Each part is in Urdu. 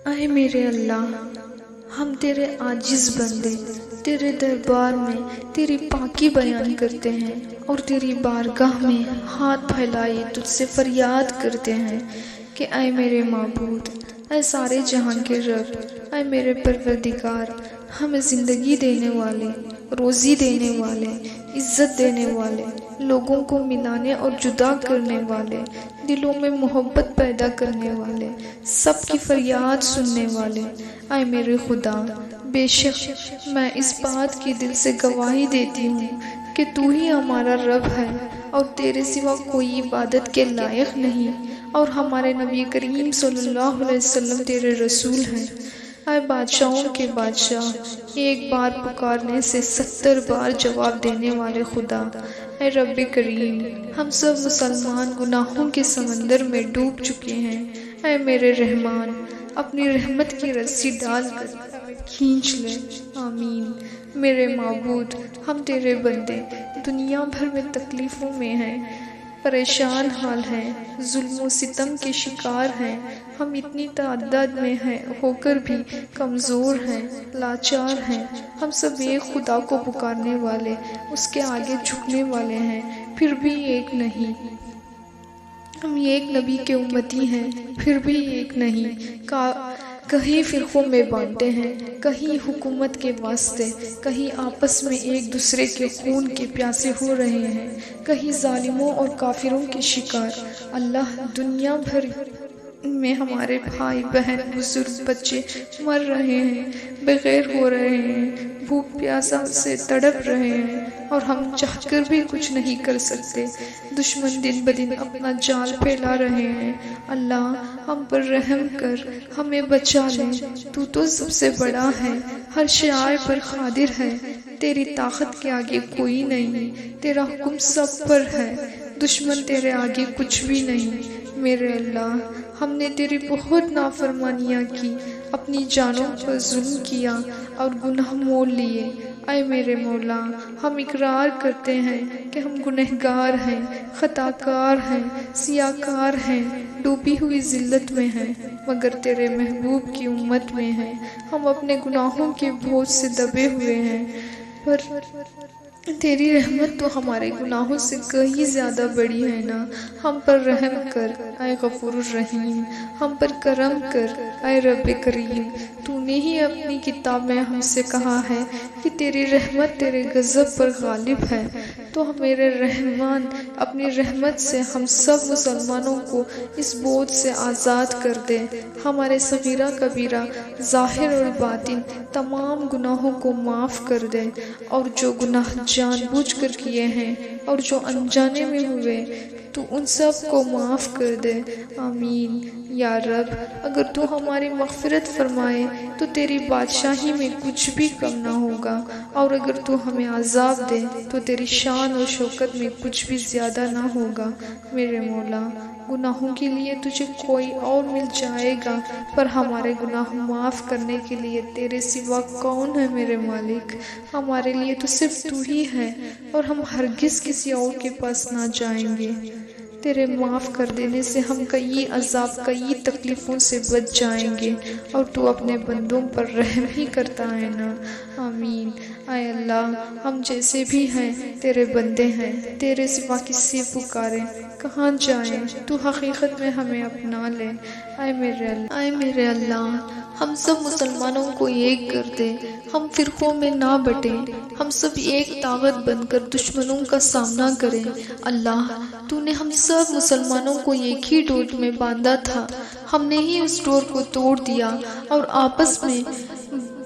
اے میرے اللہ، ہم تیرے عاجز بندے تیرے دربار میں تیری پاکی بیان کرتے ہیں اور تیری بارگاہ میں ہاتھ پھیلائے تجھ سے فریاد کرتے ہیں کہ اے میرے معبود، اے سارے جہاں کے رب، اے میرے پروردگار، ہمیں زندگی دینے والے، روزی دینے والے، عزت دینے والے، لوگوں کو ملانے اور جدا کرنے والے، دلوں میں محبت پیدا کرنے والے، سب کی فریاد سننے والے، اے میرے خدا، بے شک میں اس بات کی دل سے گواہی دیتی ہوں کہ تو ہی ہمارا رب ہے اور تیرے سوا کوئی عبادت کے لائق نہیں، اور ہمارے نبی کریم صلی اللہ علیہ وسلم تیرے رسول ہیں۔ اے بادشاہوں کے بادشاہ، ایک بار پکارنے سے 70 بار جواب دینے والے خدا، اے رب کریم، ہم سب مسلمان گناہوں کے سمندر میں ڈوب چکے ہیں، اے میرے رحمان، اپنی رحمت کی رسی ڈال کر ہمیں کھینچ لے، آمین۔ میرے معبود، ہم تیرے بندے دنیا بھر میں تکلیفوں میں ہیں، پریشان حال ہیں، ظلم و ستم کے شکار ہیں، ہم اتنی تعداد میں ہو کر بھی کمزور ہیں، لاچار ہیں، ہم سب ایک خدا کو پکارنے والے، اس کے آگے جھکنے والے ہیں، پھر بھی ایک نہیں۔ ہم ایک نبی کے امتی ہیں، پھر بھی ایک نہیں۔ کہیں فرقوں میں بانٹے ہیں، کہیں حکومت کے واسطے، کہیں آپس میں ایک دوسرے کے خون کے پیاسے ہو رہے ہیں، کہیں ظالموں اور کافروں کے شکار۔ اللہ، دنیا بھر میں ہمارے بھائی بہن، بزرگ، بچے مر رہے ہیں، بغیر ہو رہے ہیں، بھوک پیاسا سے تڑپ رہے ہیں، اور ہم چاہ کر بھی کچھ نہیں کر سکتے۔ دشمن دن بدن اپنا جال پھیلا رہے ہیں۔ اللہ، ہم پر رحم کر، ہمیں بچا لے۔ تو سب سے بڑا ہے، ہر شے پر قادر ہے، تیری طاقت کے آگے کوئی نہیں، تیرا حکم سب پر ہے، دشمن تیرے آگے کچھ بھی نہیں۔ میرے اللہ، ہم نے تیری بہت نافرمانیاں کی، اپنی جانوں پر ظلم کیا اور گناہ مول لیے۔ اے میرے مولا، ہم اقرار کرتے ہیں کہ ہم گنہگار ہیں، خطا کار ہیں، سیاکار ہیں، ڈوبی ہوئی ذلت میں ہیں، مگر تیرے محبوب کی امت میں ہیں۔ ہم اپنے گناہوں کے بوجھ سے دبے ہوئے ہیں، پر تیری رحمت تو ہمارے گناہوں سے کہیں زیادہ بڑی ہے نا۔ ہم پر رحم کر، اے غفور الرحیم، ہم پر کرم کر، اے رب کریم۔ تو نے ہی اپنی کتاب میں ہم سے کہا ہے کہ تیری رحمت تیرے غضب پر غالب ہے، تو میرے رحمان، اپنی رحمت سے ہم سب مسلمانوں کو اس بوجھ سے آزاد کر دے، ہمارے صغیرہ کبیرہ، ظاہر اور باطن تمام گناہوں کو معاف کر دے، اور جو گناہ جان بوجھ کر کیے ہیں اور جو انجانے میں ہوئے تو ان سب کو معاف کر دے، آمین۔ یا رب، اگر تو ہماری مغفرت فرمائے تو تیری بادشاہی میں کچھ بھی کم نہ ہوگا، اور اگر تو ہمیں عذاب دے تو تیری شان اور شوکت میں کچھ بھی زیادہ نہ ہوگا۔ میرے مولا، گناہوں کے لیے تجھے کوئی اور مل جائے گا، پر ہمارے گناہ معاف کرنے کے لیے تیرے سوا کون ہے میرے مالک؟ ہمارے لیے تو صرف تو ہی ہے، اور ہم ہرگز کسی اور کے پاس نہ جائیں گے۔ تیرے معاف کر دینے سے ہم کئی عذاب، کئی تکلیفوں سے بچ جائیں گے، اور تو اپنے بندوں پر رحم ہی کرتا ہے نا، آمین۔ اے اللہ، ہم جیسے بھی ہیں تیرے بندے ہیں، تیرے سوا کس سے پکاریں، کہاں جائیں؟ تو حقیقت میں ہمیں اپنا لے۔ اے میرے اللہ، ہم سب مسلمانوں کو ایک کر دے، ہم فرقوں میں نہ بٹیں، ہم سب ایک طاقت بن کر دشمنوں کا سامنا کریں۔ اللہ، تو نے ہم سب مسلمانوں کو ایک ہی ڈور میں باندھا تھا، ہم نے ہی اس ڈور کو توڑ دیا اور آپس میں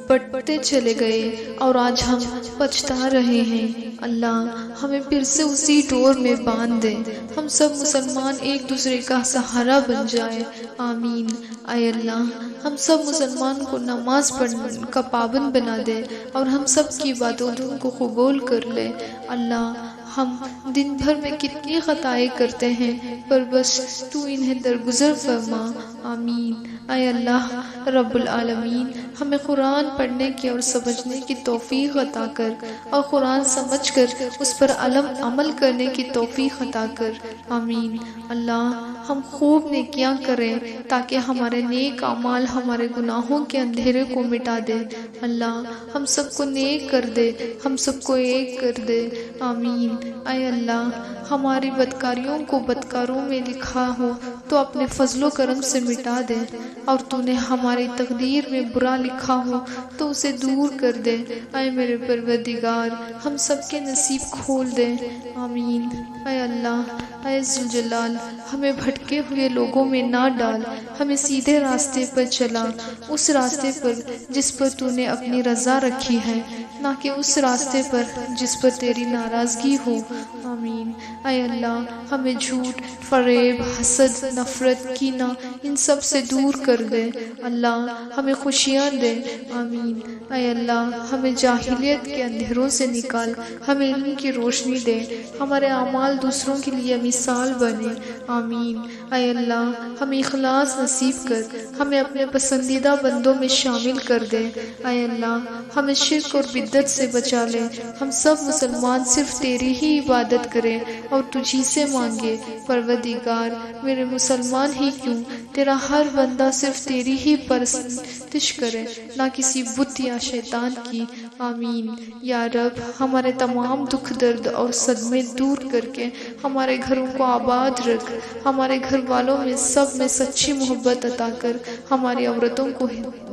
بٹتے چلے گئے، اور آج ہم پچھتا رہے ہیں۔ اللہ، ہمیں پھر سے اسی ڈور میں باندھ دے، ہم سب مسلمان ایک دوسرے کا سہارا بن جائے، آمین۔ اے اللہ، ہم سب مسلمان کو نماز پڑھنے کا پابند بنا دے، اور ہم سب کی عبادتوں کو قبول کر لے۔ اللہ، ہم دن بھر میں کتنی خطائیں کرتے ہیں، پر بس تو انہیں درگزر فرما، آمین۔ اے اللہ رب العالمین، ہمیں قرآن پڑھنے کی اور سمجھنے کی توفیق عطا کر، اور قرآن سمجھ کر اس پر عمل کرنے کی توفیق عطا کر، آمین۔ اللہ ہم خوب نیکیاں کریں تاکہ ہمارے نیک اعمال ہمارے گناہوں کے اندھیرے کو مٹا دے۔ اللہ ہم سب کو نیک کر دے، ہم سب کو ایک کر دے، آمین۔ اے اللہ ہماری بدکاریوں کو بدکاروں میں لکھا ہو تو اپنے فضل و کرم سے مٹا دے، اور تو نے ہماری تقدیر میں برا لکھا ہو تو اسے دور کر دے۔ اے میرے پروردگار ہم سب کے نصیب کھول دے، آمین۔ اے اللہ اے ذوالجلال ہمیں بھٹکے ہوئے لوگوں میں نہ ڈال، ہمیں سیدھے راستے پر چلا، اس راستے پر جس پر تو نے اپنی رضا رکھی ہے، نہ کہ اس راستے پر جس پر تیری ناراضگی ہو، آمین۔ اے اللہ ہمیں جھوٹ، فریب، حسد، نفرت، کینہ ان سب سے دور کر دے، اللہ ہمیں خوشیاں دے، آمین۔ اے اللہ ہمیں جاہلیت کے اندھیروں سے نکال، ہمیں علم کی روشنی دے، ہمارے اعمال دوسروں کے لیے مثال بنے، آمین۔ اے اللہ ہمیں اخلاص نصیب کر، ہمیں اپنے پسندیدہ بندوں میں شامل کر دے، اے اللہ ہمیں شرک اور بدعت سے بچا لے، ہم سب مسلمان صرف تیری ہی عبادت کریں اور تجھی سے مانگے، پروردگار میرے مسلمان ہی کیوں تیرا ہر بندہ صرف تیری ہی پرستش کرے، نہ کسی بت یا شیطان کی، آمین۔ یا رب ہمارے تمام دکھ درد اور صدمے دور کر کے ہمارے گھروں کو آباد رکھ، ہمارے گھر والوں میں سب میں سچی محبت عطا کر، ہماری عورتوں کو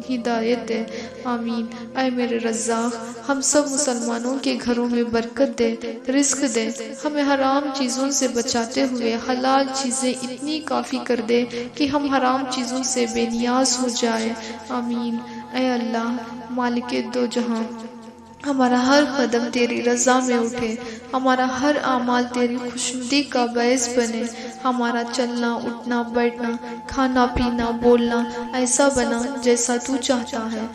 ہدایت دے، آمین۔ اے میرے رزاق ہم سب مسلمانوں کے گھروں میں برکت دے، رزق دے، ہمیں حرام چیزوں سے بچاتے ہوئے حلال چیزیں اتنی کافی کر دے کہ ہم حرام چیزوں سے بے نیاز ہو جائے، آمین۔ اے اللہ مالک دو جہاں ہمارا ہر قدم تیری رضا میں اٹھے، ہمارا ہر اعمال تیری خوشنودی کا باعث بنے، ہمارا چلنا اٹھنا بیٹھنا کھانا پینا بولنا ایسا بنا جیسا تو چاہتا ہے۔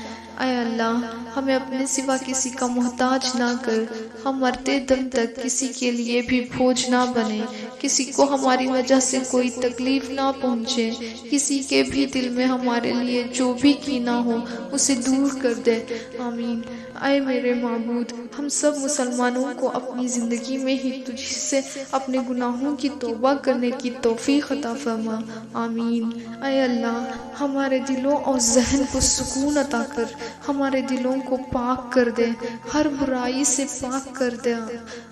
اے اللہ ہمیں اپنے سوا کسی کا محتاج نہ کر، ہم مرتے دم تک کسی کے لیے بھی بوجھ نہ بنے، کسی کو ہماری وجہ سے کوئی تکلیف نہ پہنچے، کسی کے بھی دل میں ہمارے لیے جو بھی کینہ ہو اسے دور کر دے، آمین۔ اے میرے معبود ہم سب مسلمانوں کو اپنی زندگی میں ہی تجھ سے اپنے گناہوں کی توبہ کرنے کی توفیق عطا فرما، آمین۔ اے اللہ ہمارے دلوں اور ذہن کو سکون عطا کر، ہمارے دلوں کو پاک کر دے، ہر برائی سے پاک کر دے،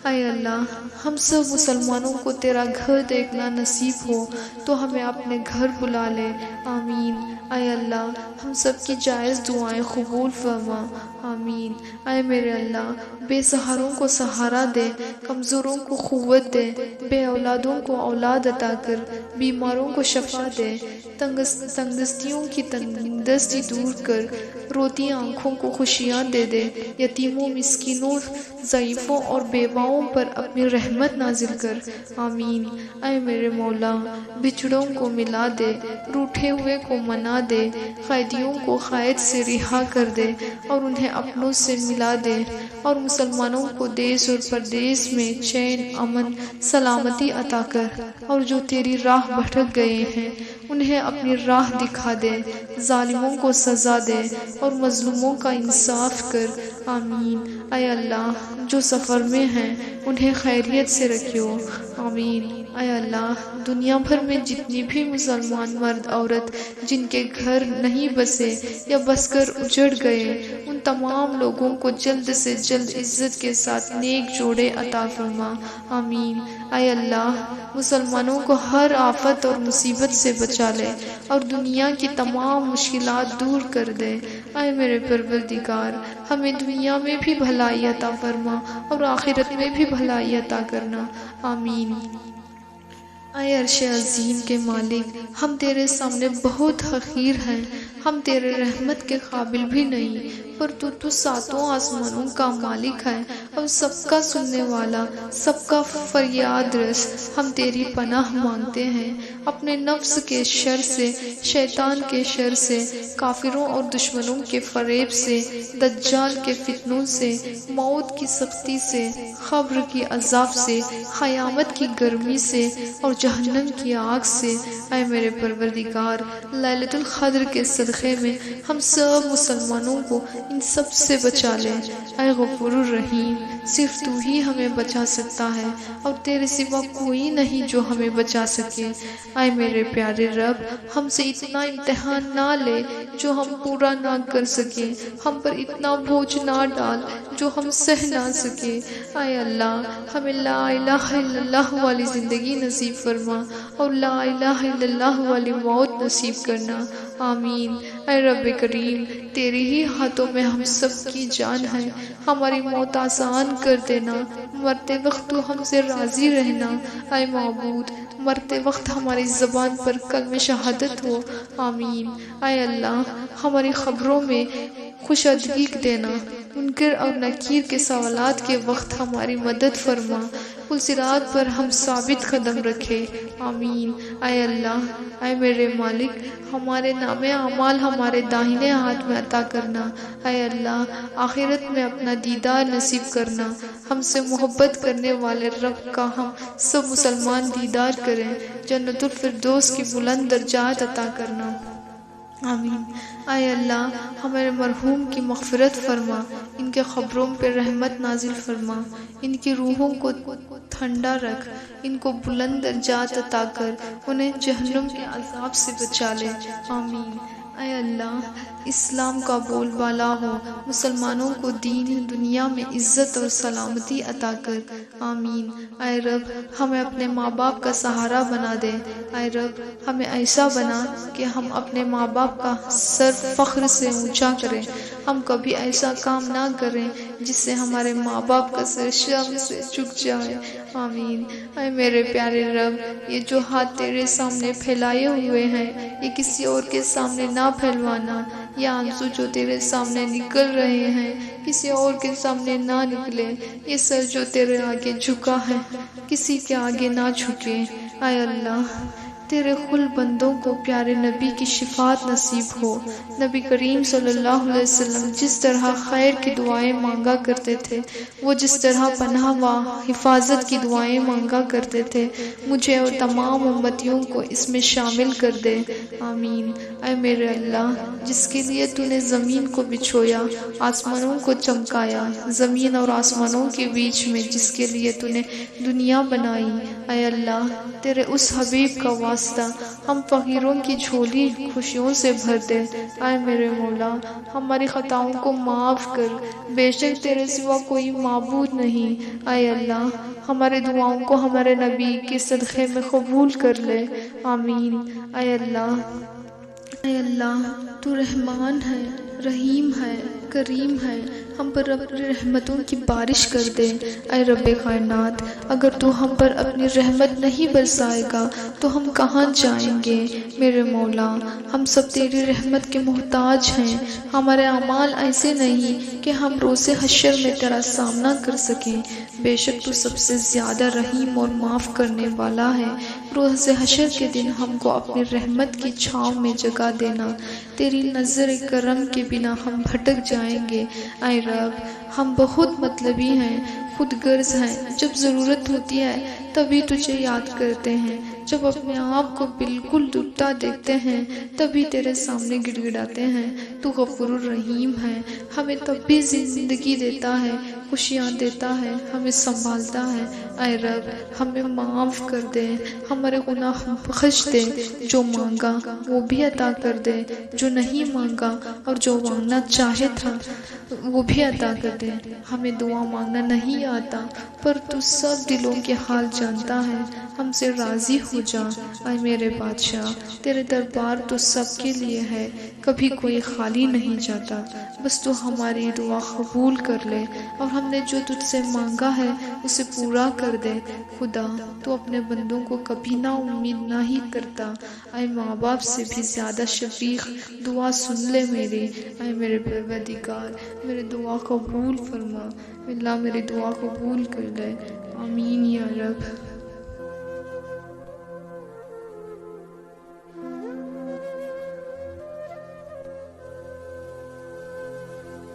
اے اللہ ہم سب مسلمانوں کو تیرا گھر دیکھنا نصیب ہو تو ہمیں اپنے گھر بلا لے، آمین۔ اے اللہ ہم سب کی جائز دعائیں قبول فرما، آمین۔ اے میرے اللہ بے سہاروں کو سہارا دے، کمزوروں کو قوت دے، بے اولادوں کو اولاد عطا کر، بیماروں کو شفا دے، تنگ دستیوں کی تنگ دستی دور کر، روتی آنکھوں کو خوشیاں دے دے، یتیموں مسکینوں ضعیفوں اور بیواؤں پر اپنی رحمت نازل کر، آمین۔ اے میرے مولا بچھڑوں کو ملا دے، روٹھے ہوئے کو منا دے، قیدیوں کو قید سے رہا کر دے اور انہیں اپنوں سے ملا دے، اور مسلمانوں کو دیس اور پردیس میں چین امن سلامتی عطا کر، اور جو تیری راہ بھٹک گئے ہیں انہیں اپنی راہ دکھا دے، ظالموں کو سزا دے اور مظلوموں کا انصاف کر، آمین۔ اے اللہ جو سفر میں ہیں انہیں خیریت سے رکھیو، آمین۔ اے اللہ دنیا بھر میں جتنی بھی مسلمان مرد عورت جن کے گھر نہیں بسے یا بس کر اجڑ گئے ان تمام لوگوں کو جلد سے جلد عزت کے ساتھ نیک جوڑے عطا فرما، آمین۔ اے اللہ مسلمانوں کو ہر آفت اور مصیبت سے بچا لے اور دنیا کی تمام مشکلات دور کر دے، اے میرے پروردگار ہمیں دنیا میں بھی بھلائی عطا فرما اور آخرت میں بھی بھلائی عطا کرنا، آمین۔ اے عرش عظیم کے مالک ہم تیرے سامنے بہت حقیر ہیں، ہم تیرے رحمت کے قابل بھی نہیں، پر تو ساتوں آسمانوں کا مالک ہے اور سب کا سننے والا، سب کا فریاد رس، ہم تیری پناہ مانگتے ہیں، اپنے نفس کے شر سے، شیطان کے شر سے، کافروں اور دشمنوں کے فریب سے، دجال کے فتنوں سے، موت کی سختی سے، قبر کی عذاب سے، قیامت کی گرمی سے اور جہنم کی آگ سے۔ اے میرے پروردگار، لیلۃ القدر کے صدقے میں ہم سب مسلمانوں کو ان سب سے بچا لے۔ اے غفور الرحیم، صرف تو ہی ہمیں بچا سکتا ہے اور تیرے سوا کوئی نہیں جو ہمیں بچا سکے۔ اے میرے پیارے رب، ہم سے اتنا امتحان نہ لے جو ہم پورا نہ کر سکے، ہم پر اتنا بوجھ نہ ڈال جو ہم سہ نہ سکے۔ اے اللہ، ہمیں لا الہ الا اللہ والی زندگی نصیب فرما اور لا الہ الا اللہ والی موت نصیب کرنا، آمین۔ اے رب کریم، تیرے ہی ہاتھوں میں ہم سب کی جان ہے، ہماری موت آسان کر دینا، مرتے وقت تو ہم سے راضی رہنا۔ اے معبود، مرتے وقت ہماری زبان پر کلمہ شہادت ہو، آمین۔ اے اللہ، ہماری خبروں میں کشادگی دینا، منکر اور نکیر کے سوالات کے وقت ہماری مدد فرما، پل صراط پر ہم ثابت قدم رکھے، آمین۔ اے اللہ، اے میرے مالک، ہمارے نام اعمال ہمارے داہنے ہاتھ میں عطا کرنا۔ اے اللہ، آخرت میں اپنا دیدار نصیب کرنا، ہم سے محبت کرنے والے رب کا ہم سب مسلمان دیدار کریں، جنت الفردوس کی بلند درجات عطا کرنا، آمین۔ اے اللہ، ہمارے مرحوم کی مغفرت فرما، ان کے قبروں پہ رحمت نازل فرما، ان کی روحوں کو ٹھنڈا رکھ، ان کو بلند درجات عطا کر، انہیں جہنم کے عذاب سے بچا لے، آمین۔ اے اللہ، اسلام کا بول بالا ہو، مسلمانوں کو دین دنیا میں عزت اور سلامتی عطا کر، آمین۔ اے رب، ہمیں اپنے ماں باپ کا سہارا بنا دے، اے رب، ہمیں ایسا بنا کہ ہم اپنے ماں باپ کا سر فخر سے اونچا کریں، ہم کبھی ایسا کام نہ کریں جس سے ہمارے ماں باپ کا سر شرم سے جھک جائے، آمین۔ اے میرے پیارے رب، یہ جو ہاتھ تیرے سامنے پھیلائے ہوئے ہیں، یہ کسی اور کے سامنے نہ پھیلوانا، یہ آنسو جو تیرے سامنے نکل رہے ہیں کسی اور کے سامنے نہ نکلے، یہ سر جو تیرے آگے جھکا ہے کسی کے آگے نہ جھکے۔ اے اللہ، تیرے خل بندوں کو پیارے نبی کی شفاعت نصیب ہو۔ نبی کریم صلی اللہ علیہ وسلم جس طرح خیر کی دعائیں مانگا کرتے تھے، وہ جس طرح پناہ و حفاظت کی دعائیں مانگا کرتے تھے، مجھے اور تمام امتیوں کو اس میں شامل کر دے، آمین۔ اے میرے اللہ، جس کے لیے تو نے زمین کو بچھویا، آسمانوں کو چمکایا، زمین اور آسمانوں کے بیچ میں جس کے لیے تو نے دنیا بنائی، اے اللہ، تیرے اس حبیب کا واسطہ ہم فقیروں کی جھولی خوشیوں سے بھر دے۔ اے میرے مولا، ہماری خطاؤں کو معاف کر، بے شک تیرے سوا کوئی معبود نہیں۔ اے اللہ، ہمارے دعاؤں کو ہمارے نبی کے صدقے میں قبول کر لے، آمین۔ اے اللہ، اے اللہ، تو رحمان ہے، رحیم ہے، کریم ہے، ہم پر اپنی رحمتوں کی بارش کر دے۔ اے رب کائنات، اگر تو ہم پر اپنی رحمت نہیں برسائے گا تو ہم کہاں جائیں گے؟ میرے مولا، ہم سب تیری رحمت کے محتاج ہیں، ہمارے اعمال ایسے نہیں کہ ہم روز حشر میں تیرا سامنا کر سکیں، بے شک تو سب سے زیادہ رحیم اور معاف کرنے والا ہے۔ روز حشر کے دن ہم کو اپنی رحمت کی چھاؤں میں جگہ دینا، تیری نظر کرم کے بنا ہم بھٹک جائیں گے۔ اے رب، ہم بہت مطلبی ہیں، خود غرض ہیں، جب ضرورت ہوتی ہے تبھی تجھے یاد کرتے ہیں، جب اپنے آپ کو بالکل ڈوبتا دیکھتے ہیں تبھی تیرے سامنے گڑ گڑاتے ہیں۔ تو غفور الرحیم ہے، ہمیں تب بھی زندگی دیتا ہے، خوشیاں دیتا ہے، ہمیں سنبھالتا ہے۔ اے رب، ہمیں معاف کر دے، ہمارے گناہ بخش دے، جو مانگا وہ بھی عطا کر دے، جو نہیں مانگا اور جو مانگنا چاہے تھا وہ بھی عطا کر دے۔ ہمیں دعا مانگنا نہیں آتا، پر تو سب دلوں کے حال جانتا ہے، ہم سے راضی ہو جا۔ اے میرے بادشاہ، تیرے دربار تو سب کے لیے ہے، کبھی کوئی خالی نہیں جاتا، بس تو ہماری دعا قبول کر لے اور ہم نے جو تجھ سے مانگا ہے اسے پورا کر دے۔ خدا، تو اپنے بندوں کو کبھی نا امید نہیں کرتا، اے ماں باپ سے بھی زیادہ شفیق، دعا سن لے میری۔ اے میرے پروردگار، میری دعا قبول فرما، اللہ میری دعا قبول کر لے، آمین یا رب۔